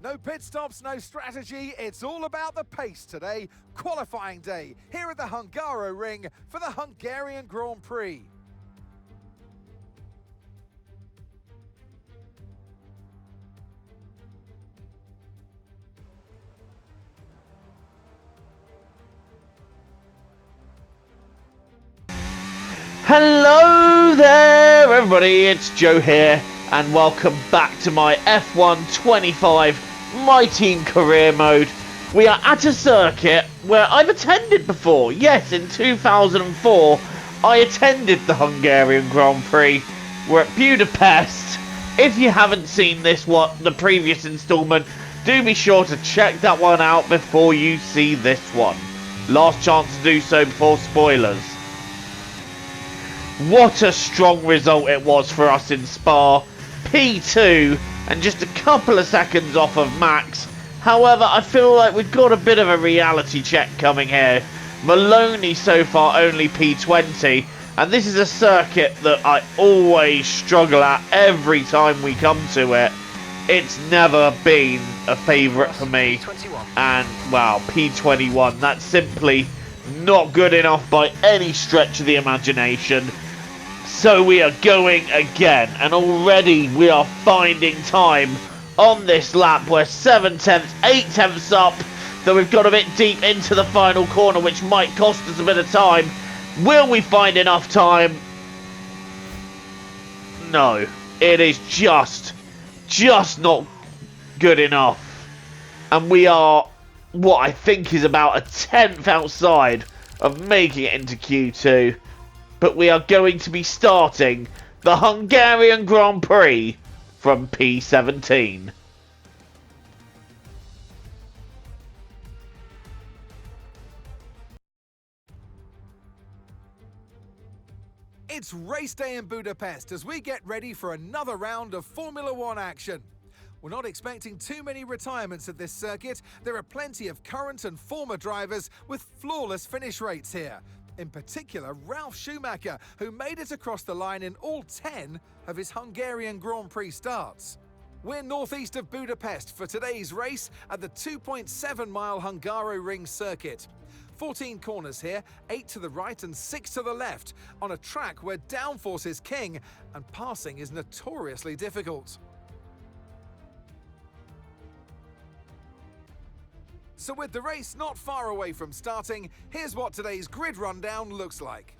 No pit stops, no strategy, it's all about the pace today. Qualifying day here at the Hungaroring for the Hungarian Grand Prix. Hello there everybody, it's Joe here and welcome back to my F1 25 My Team Career Mode. We are at a circuit where I've attended before. Yes, in 2004 I attended the Hungarian Grand Prix. We're at Budapest. If you haven't seen the previous installment, do be sure to check that one out before you see this one. Last chance to do so before spoilers. What a strong result it was for us in Spa. P2 and just a couple of seconds off of Max. However, I feel like we've got a bit of a reality check coming here. Maloney so far only P20, and this is a circuit that I always struggle at every time we come to it. It's never been a favourite for me, and wow, P21, that's simply not good enough by any stretch of the imagination. So we are going again, and already we are finding time on this lap. We're 7 tenths, 8 tenths up, though we've got a bit deep into the final corner, which might cost us a bit of time. Will we find enough time? No, it is just not good enough. And we are, what I think is about a tenth outside of making it into Q2. But we are going to be starting the Hungarian Grand Prix from P17. It's race day in Budapest as we get ready for another round of Formula One action. We're not expecting too many retirements at this circuit. There are plenty of current and former drivers with flawless finish rates here. In particular, Ralf Schumacher, who made it across the line in all 10 of his Hungarian Grand Prix starts. We're northeast of Budapest for today's race at the 2.7-mile Hungaroring circuit. 14 corners here, 8 to the right and 6 to the left, on a track where downforce is king and passing is notoriously difficult. So with the race not far away from starting, here's what today's grid rundown looks like.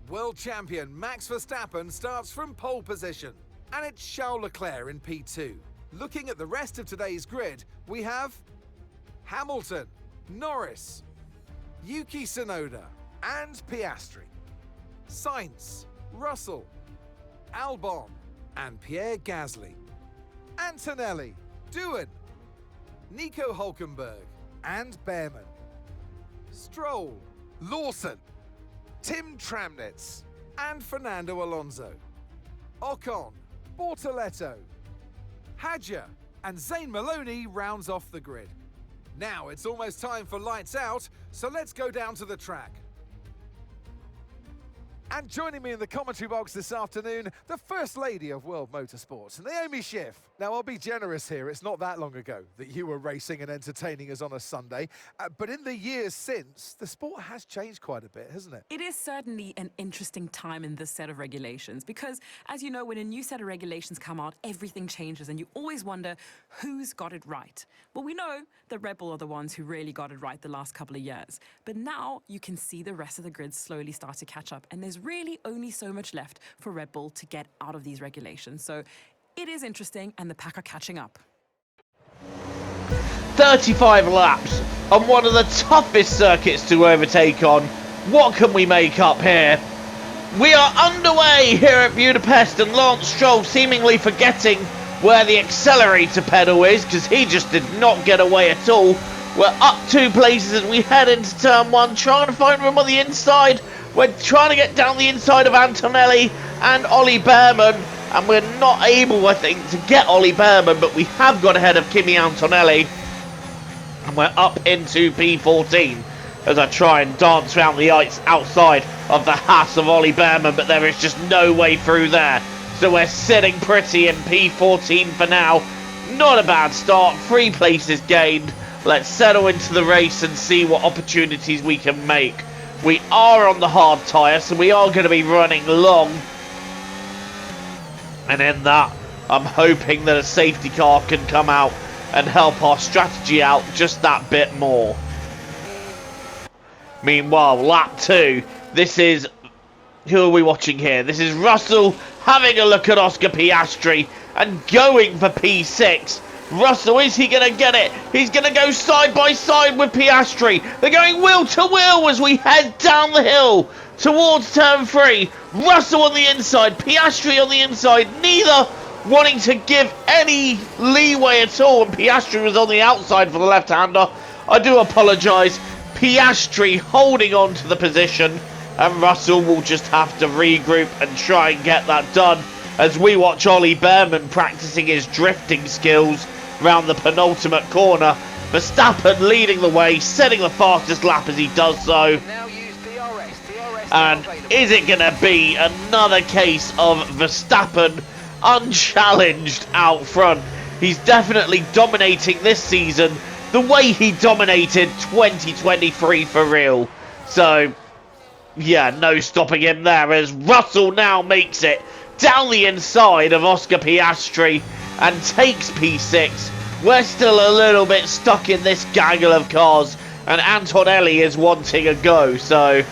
World champion Max Verstappen starts from pole position, and it's Charles Leclerc in P2. Looking at the rest of today's grid, we have Hamilton, Norris, Yuki Tsunoda, and Piastri. Sainz, Russell, Albon, and Pierre Gasly. Antonelli, Doohan, Nico Hülkenberg and Behrman, Stroll, Lawson, Tim Tramnitz and Fernando Alonso, Ocon, Bortoleto, Hadjar and Zane Maloney rounds off the grid. Now it's almost time for lights out, so let's go down to the track. And joining me in the commentary box this afternoon, the First Lady of World Motorsports, Naomi Schiff. Now, I'll be generous here. It's not that long ago that you were racing and entertaining us on a Sunday. But in the years since, the sport has changed quite a bit, hasn't it? It is certainly an interesting time in this set of regulations because, as you know, when a new set of regulations come out, everything changes and you always wonder who's got it right. Well, we know that Red Bull are the ones who really got it right the last couple of years. But now you can see the rest of the grid slowly start to catch up, and there's really only so much left for Red Bull to get out of these regulations. So it is interesting, and the pack are catching up. 35 laps on one of the toughest circuits to overtake on. What can we make up here? We are underway here at Budapest, and Lance Stroll seemingly forgetting where the accelerator pedal is because he just did not get away at all. We're up 2 places as we head into turn 1, trying to find room on the inside. We're trying to get down the inside of Antonelli and Ollie Behrman, and we're not able, I think, to get Ollie Behrman, but we have got ahead of Kimi Antonelli, and we're up into P14 as I try and dance around the ice outside of the Haas of Ollie Behrman, but there is just no way through there. So we're sitting pretty in P14 for now. not a bad start. 3 places gained. Let's settle into the race and see what opportunities we can make. We are on the hard tyre, so we are going to be running long. And in that, I'm hoping that a safety car can come out and help our strategy out just that bit more. Meanwhile, lap 2, this is... Who are we watching here? This is Russell having a look at Oscar Piastri and going for P6. Russell, is he going to get it? He's going to go side by side with Piastri. They're going wheel to wheel as we head down the hill towards turn 3. Russell on the inside, Piastri on the inside, neither wanting to give any leeway at all. And Piastri was on the outside for the left-hander. I do apologise. Piastri holding on to the position, and Russell will just have to regroup and try and get that done as we watch Ollie Behrman practicing his drifting skills round the penultimate corner. Verstappen leading the way, setting the fastest lap as he does so. And is it going to be another case of Verstappen unchallenged out front? He's definitely dominating this season the way he dominated 2023 for real. So, yeah, no stopping him there as Russell now makes it down the inside of Oscar Piastri and takes P6. We're still a little bit stuck in this gaggle of cars, and Antonelli is wanting a go. So,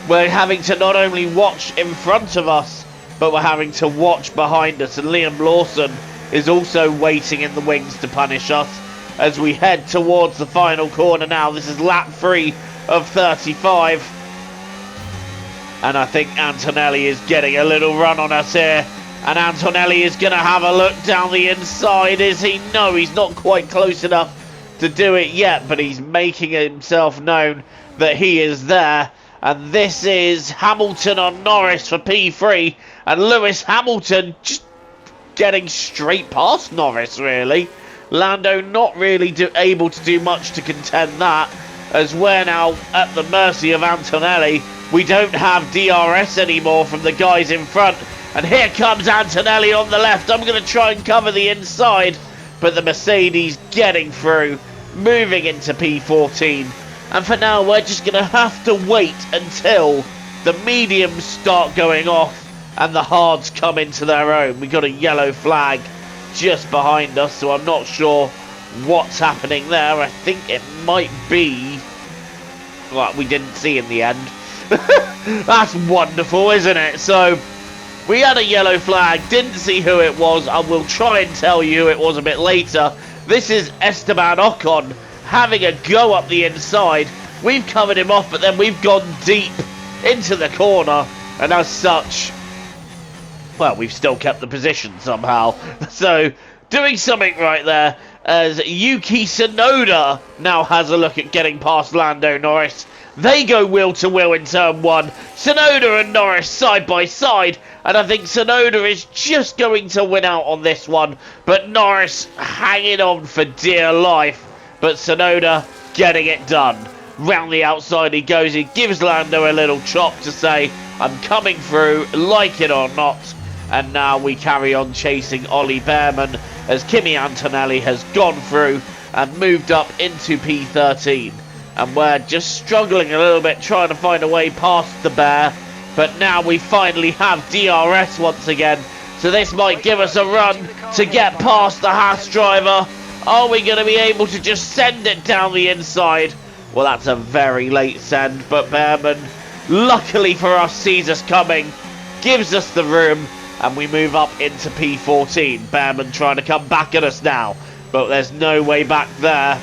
we're having to not only watch in front of us, but we're having to watch behind us. And Liam Lawson is also waiting in the wings to punish us as we head towards the final corner now. This is lap 3 of 35. And I think Antonelli is getting a little run on us here. And Antonelli is going to have a look down the inside. Is he? No, he's not quite close enough to do it yet, but he's making himself known that he is there. And this is Hamilton on Norris for P3. And Lewis Hamilton just getting straight past Norris, really. Lando not really able to do much to contend that, as we're now at the mercy of Antonelli. We don't have DRS anymore from the guys in front. And here comes Antonelli on the left. I'm going to try and cover the inside, but the Mercedes getting through, moving into P14. And for now, we're just going to have to wait until the mediums start going off and the hards come into their own. We got a yellow flag just behind us, so I'm not sure what's happening there. I think it might be... Well, we didn't see in the end. That's wonderful, isn't it? So, we had a yellow flag, didn't see who it was. I will try and tell you who it was a bit later. This is Esteban Ocon having a go up the inside. We've covered him off, but then we've gone deep into the corner, and as such, well, we've still kept the position somehow. So, doing something right there, as Yuki Tsunoda now has a look at getting past Lando Norris. They go wheel to wheel in turn 1. Tsunoda and Norris side by side, and I think Tsunoda is just going to win out on this one, but Norris hanging on for dear life. But Tsunoda getting it done. Round the outside he goes. He gives Lando a little chop to say, I'm coming through, like it or not. And now we carry on chasing Ollie Behrman as Kimi Antonelli has gone through and moved up into P13. And we're just struggling a little bit trying to find a way past the bear. But now we finally have DRS once again. So this might give us a run to get past the Haas driver. Are we going to be able to just send it down the inside? Well, that's a very late send, but Behrman, luckily for us, sees us coming, gives us the room, and we move up into P14. Behrman trying to come back at us now, but there's no way back there.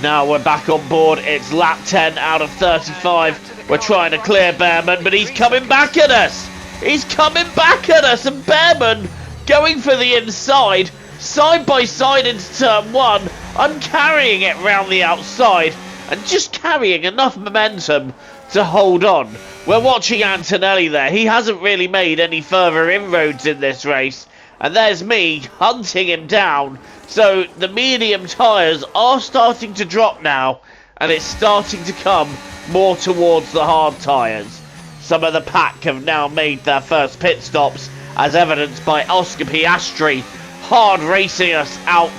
Now we're back on board. It's lap 10 out of 35. We're trying to clear Behrman, but he's coming back at us. He's coming back at us, and Behrman going for the inside. Side by side into turn 1, I'm carrying it round the outside and just carrying enough momentum to hold on. We're watching Antonelli there. He hasn't really made any further inroads in this race. And there's me hunting him down. So the medium tyres are starting to drop now, and it's starting to come more towards the hard tyres. Some of the pack have now made their first pit stops, as evidenced by Oscar Piastri hard racing us out,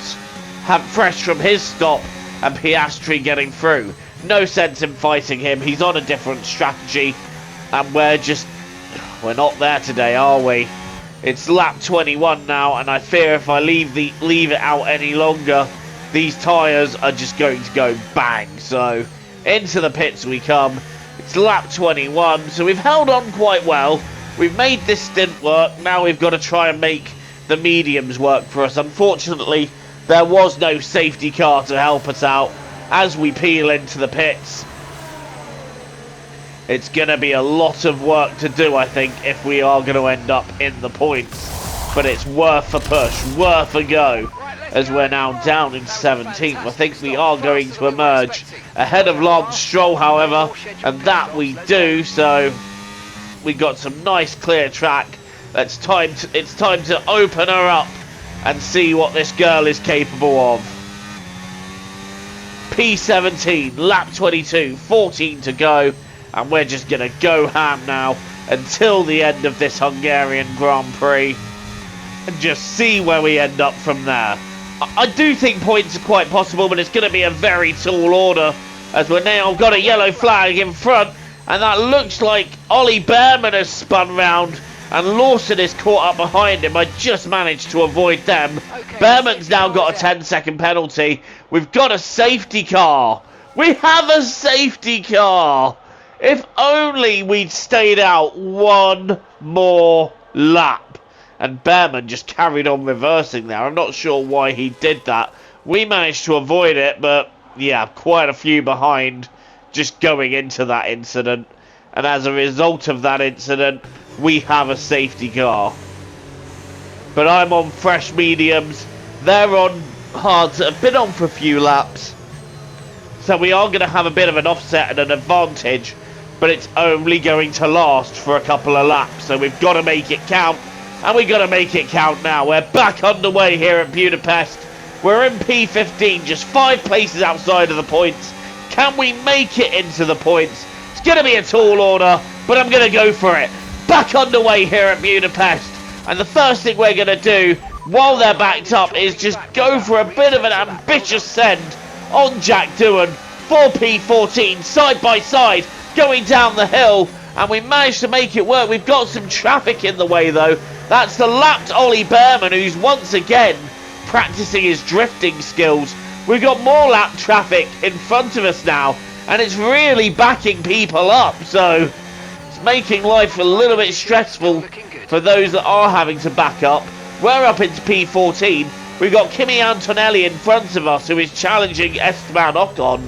fresh from his stop, and Piastri getting through. No sense in fighting him. He's on a different strategy, and we're not there today, are we? It's lap 21 now, and I fear if I leave it out any longer, these tyres are just going to go bang. So into the pits we come. It's lap 21, so we've held on quite well. We've made this stint work. Now we've got to try and make the mediums work for us. Unfortunately, there was no safety car to help us out as we peel into the pits. It's going to be a lot of work to do, I think, if we are going to end up in the points. But it's worth a push, worth a go, as we're now down in 17th. I think we are going to emerge ahead of Lance Stroll, however, and that we do. So we got some nice clear track. It's time to open her up and see what this girl is capable of. P17, lap 22, 14 to go. And we're just going to go ham now until the end of this Hungarian Grand Prix and just see where we end up from there. I do think points are quite possible, but it's going to be a very tall order as we're now got a yellow flag in front, and that looks like Ollie Behrman has spun round and Lawson is caught up behind him. I just managed to avoid them. Behrman's now got a 10-second penalty. We've got a safety car. We have a safety car. If only we'd stayed out one more lap. And Behrman just carried on reversing there. I'm not sure why he did that. We managed to avoid it, but yeah, quite a few behind just going into that incident. And as a result of that incident, we have a safety car. But I'm on fresh mediums. They're on hards that have been on for a few laps. So we are going to have a bit of an offset and an advantage. But it's only going to last for a couple of laps. So we've got to make it count. And we've got to make it count now. We're back underway here at Budapest. We're in P15, just 5 places outside of the points. Can we make it into the points? It's going to be a tall order, but I'm going to go for it. Back underway here at Budapest. And the first thing we're going to do while they're backed up is just go for a bit of an ambitious send on Jack Doohan. 4P14, side by side, going down the hill. And we managed to make it work. We've got some traffic in the way, though. That's the lapped Ollie Behrman, who's once again practicing his drifting skills. We've got more lap traffic in front of us now, and it's really backing people up. So it's making life a little bit stressful for those that are having to back up. We're up into P14. We've got Kimi Antonelli in front of us, who is challenging Esteban Ocon.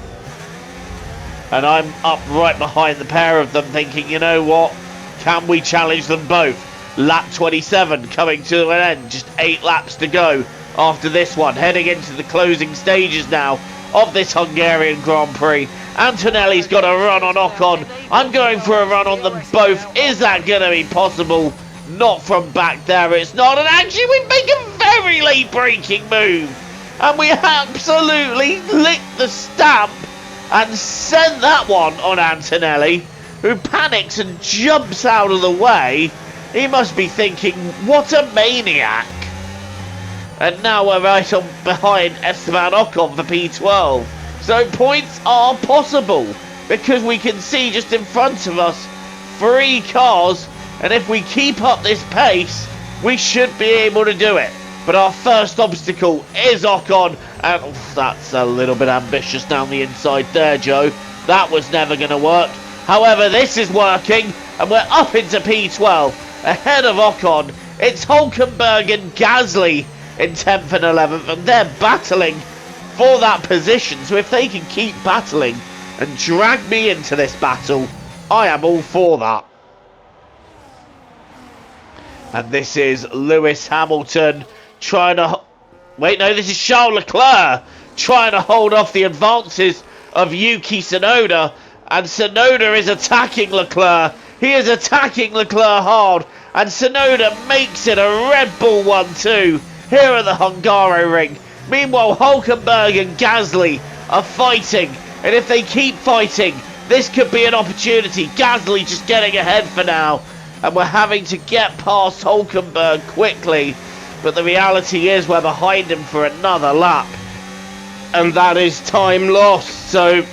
And I'm up right behind the pair of them thinking, you know what? Can we challenge them both? Lap 27 coming to an end. Just 8 laps to go after this one. Heading into the closing stages now of this Hungarian Grand Prix. Antonelli's got a run on Ocon. I'm going for a run on them both. Is that going to be possible? Not from back there. It's not. And actually we make a very late braking move. And we absolutely licked the stamp and sent that one on Antonelli, who panics and jumps out of the way. He must be thinking, what a maniac. And now we're right on behind Esteban Ocon for P12. So points are possible, because we can see just in front of us 3 cars, and if we keep up this pace, we should be able to do it. But our first obstacle is Ocon, and that's a little bit ambitious down the inside there, Joe. That was never going to work. However, this is working, and we're up into P12, ahead of Ocon. It's Hulkenberg and Gasly in 10th and 11th, and they're battling for that position. So if they can keep battling and drag me into this battle, I am all for that. And this is Lewis Hamilton trying to... Wait, no, this is Charles Leclerc trying to hold off the advances of Yuki Tsunoda. And Tsunoda is attacking Leclerc. He is attacking Leclerc hard. And Tsunoda makes it a Red Bull 1-2 here at the Hungaroring. Meanwhile, Hulkenberg and Gasly are fighting. And if they keep fighting, this could be an opportunity. Gasly just getting ahead for now. And we're having to get past Hulkenberg quickly. but the reality is we're behind him for another lap, and that is time lost. So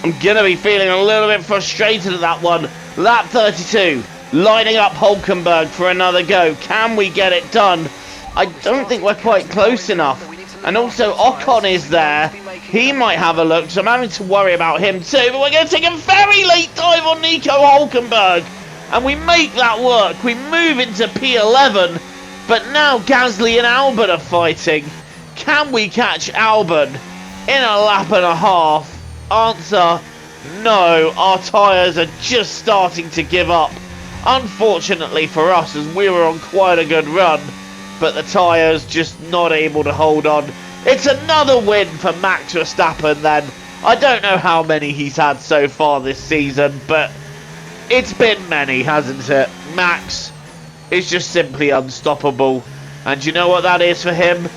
I'm going to be feeling a little bit frustrated at that one. Lap 32, lining up Hulkenberg for another go. Can we get it done? I don't think we're quite close enough. And also Ocon is there. He might have a look, so I'm having to worry about him too. But we're going to take a very late dive on Nico Hulkenberg, and we make that work. We move into P11, but now Gasly and Albon are fighting. Can we catch Albon in a lap and a half? Answer, no. Our tyres are just starting to give up. Unfortunately for us, as we were on quite a good run, but the tyres just not able to hold on. It's another win for Max Verstappen then. I don't know how many he's had so far this season, but it's been many, hasn't it? Max is just simply unstoppable. And you know what that is for him?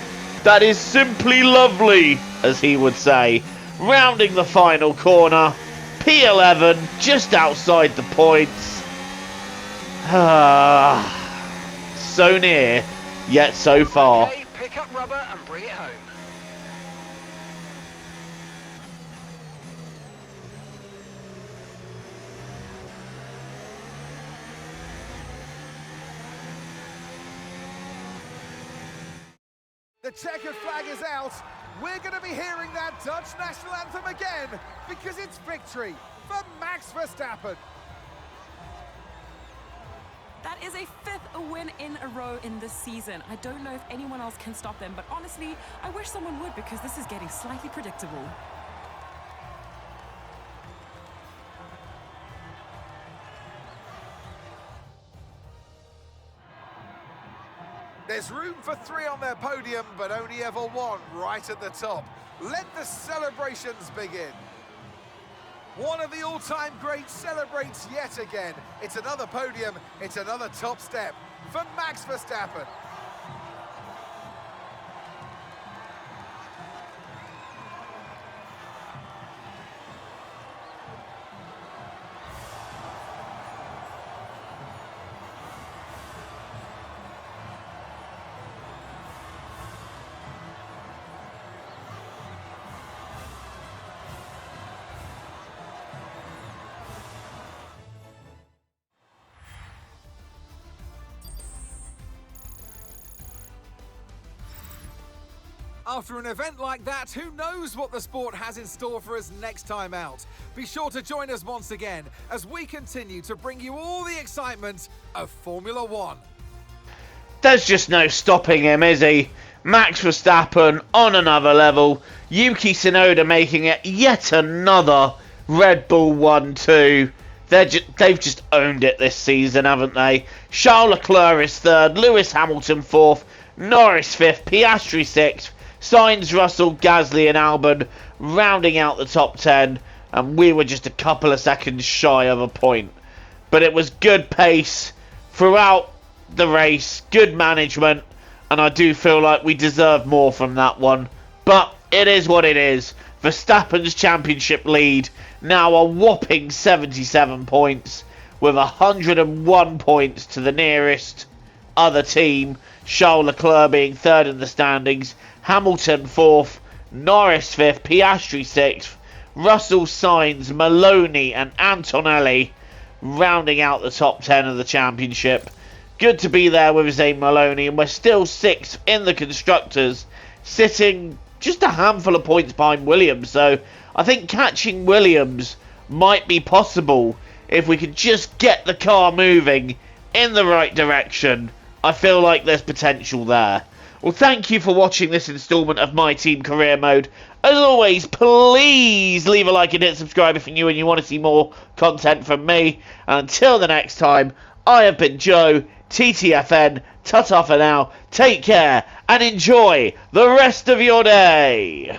That is simply lovely, as he would say. Rounding the final corner, P11, just outside the points. So near, yet so far. Okay, pick up rubber and bring it home. The checkered flag is out. We're going to be hearing that Dutch national anthem again because it's victory for Max Verstappen. That is a 5th win in a row in this season. I don't know if anyone else can stop them, but honestly, I wish someone would because this is getting slightly predictable. There's room for 3 on their podium, but only ever 1 right at the top. Let the celebrations begin. One of the all-time greats celebrates yet again. It's another podium, it's another top step for Max Verstappen. After an event like that, who knows what the sport has in store for us next time out? Be sure to join us once again as we continue to bring you all the excitement of Formula One. There's just no stopping him, is he? Max Verstappen on another level. Yuki Tsunoda making it yet another Red Bull 1-2. They've just owned it this season, haven't they? Charles Leclerc is 3rd, Lewis Hamilton 4th, Norris 5th, Piastri 6th, Sainz, Russell, Gasly and Albon rounding out the top 10, and we were just a couple of seconds shy of a point. But it was good pace throughout the race, good management, and I do feel like we deserve more from that one. But it is what it is. Verstappen's championship lead now a whopping 77 points, with 101 points to the nearest other team, Charles Leclerc being 3rd in the standings, Hamilton 4th, Norris 5th, Piastri 6th, Russell, Sainz, Maloney and Antonelli rounding out the top 10 of the championship. Good to be there with Zane Maloney, and we're still 6th in the Constructors, sitting just a handful of points behind Williams. So I think catching Williams might be possible if we could just get the car moving in the right direction. I feel like there's potential there. Well, thank you for watching this instalment of My Team Career Mode. As always, please leave a like and hit subscribe if you're new and you want to see more content from me. And until the next time, I have been Joe, TTFN, ta-ta for now, take care and enjoy the rest of your day.